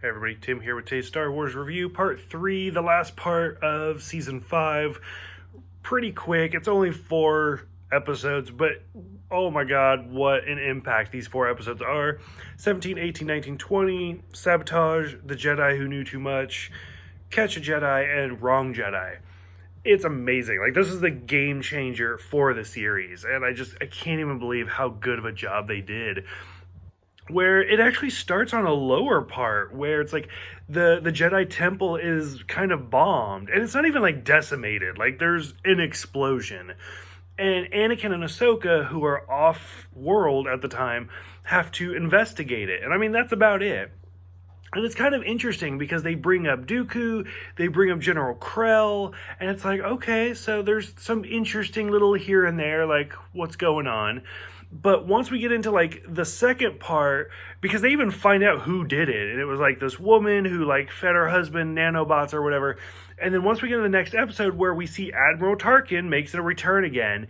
Hey everybody, Tim here with today's Star Wars review, part 3, the last part of season 5. Pretty quick, it's only 4 episodes, but oh my god, what an impact these 4 episodes are. 17, 18, 19, 20, Sabotage, The Jedi Who Knew Too Much, Catch a Jedi, and Wrong Jedi. It's amazing. Like, this is the game changer for the series, and I can't even believe how good of a job they did. Where it actually starts on a lower part where it's like the Jedi temple is kind of bombed, and it's not even like decimated, like there's an explosion, and Anakin and Ahsoka, who are off world at the time, have to investigate it. And I mean, that's about it. And it's kind of interesting because they bring up Dooku, they bring up General Krell, and it's like, okay, so there's some interesting little here and there, like what's going on. But once we get into like the second part, because they even find out who did it, and it was like this woman who like fed her husband nanobots or whatever. And then once we get to the next episode where we see Admiral Tarkin makes a return again.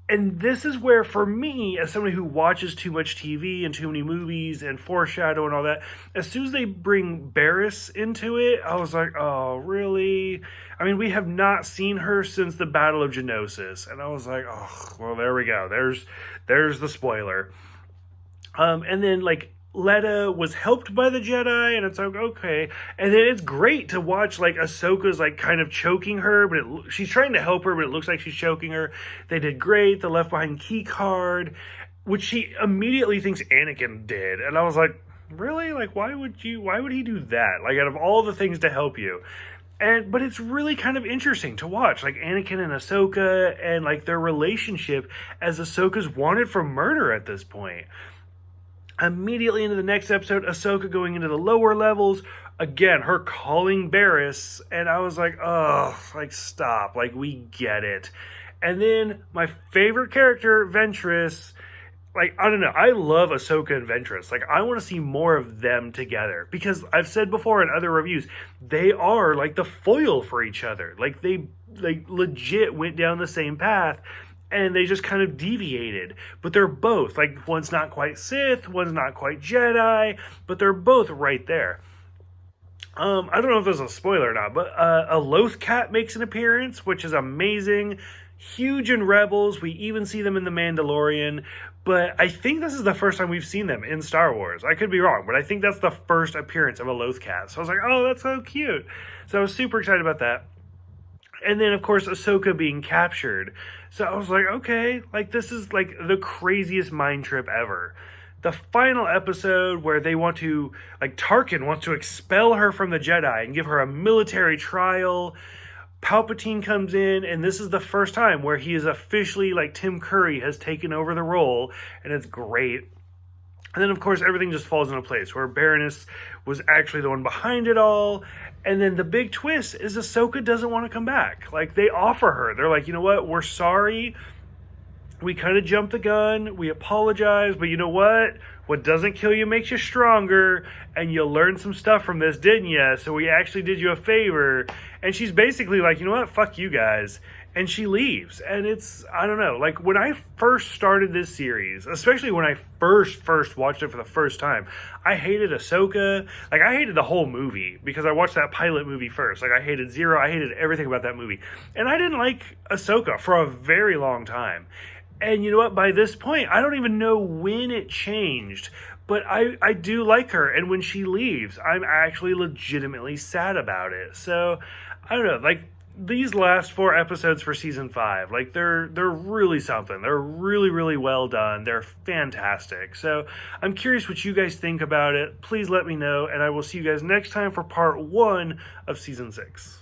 And this is where, for me, as somebody who watches too much TV and too many movies and foreshadow and all that, as soon as they bring Barriss into it, I was like, oh, really? I mean, we have not seen her since the Battle of Geonosis. And I was like, oh, well, there we go. There's the spoiler. And then, like, Letta was helped by the Jedi, and it's like, okay. And then it's great to watch, like, Ahsoka's, like, kind of choking her, but she's trying to help her, but it looks like she's choking her. They did great. The Left Behind key card, which she immediately thinks Anakin did. And I was like, really? Like, why would he do that? Like, out of all the things to help you. But it's really kind of interesting to watch, like Anakin and Ahsoka, and like their relationship as Ahsoka's wanted for murder at this point. Immediately into the next episode, Ahsoka going into the lower levels. Again, her calling Barriss. And I was like, oh, like, stop. Like, we get it. And then my favorite character, Ventress. Like, I don't know. I love Ahsoka and Ventress. Like, I want to see more of them together. Because I've said before in other reviews, they are, like, the foil for each other. Like, they legit went down the same path. And they just kind of deviated. But they're both, like, one's not quite Sith, one's not quite Jedi, but they're both right there. I don't know if this is a spoiler or not, but a Loth Cat makes an appearance, which is amazing. Huge in Rebels. We even see them in The Mandalorian. But I think this is the first time we've seen them in Star Wars. I could be wrong, but I think that's the first appearance of a Loth Cat. So I was like, oh, that's so cute. So I was super excited about that. And then, of course, Ahsoka being captured. So I was like, okay, like, this is, like, the craziest mind trip ever. The final episode where they want to, like, Tarkin wants to expel her from the Jedi and give her a military trial. Palpatine comes in, and this is the first time where he is officially, like, Tim Curry has taken over the role, and it's great. And then, of course, everything just falls into place, where Baroness was actually the one behind it all. And then the big twist is Ahsoka doesn't want to come back. Like, they offer her. They're like, you know what? We're sorry. We kind of jumped the gun. We apologize. But you know what? What doesn't kill you makes you stronger. And you learned some stuff from this, didn't you? So we actually did you a favor. And she's basically like, you know what? Fuck you guys. And she leaves. And it's, I don't know, like, when I first started this series, especially when I first watched it for the first time, I hated Ahsoka. Like, I hated the whole movie because I watched that pilot movie first. Like, I hated Zero. I hated everything about that movie. And I didn't like Ahsoka for a very long time. And you know what? By this point, I don't even know when it changed. But I do like her. And when she leaves, I'm actually legitimately sad about it. So, I don't know, like, these last 4 episodes for season 5, like, they're really something. They're really, really well done. They're fantastic. So I'm curious what you guys think about it. Please let me know, and I will see you guys next time for part 1 of season 6.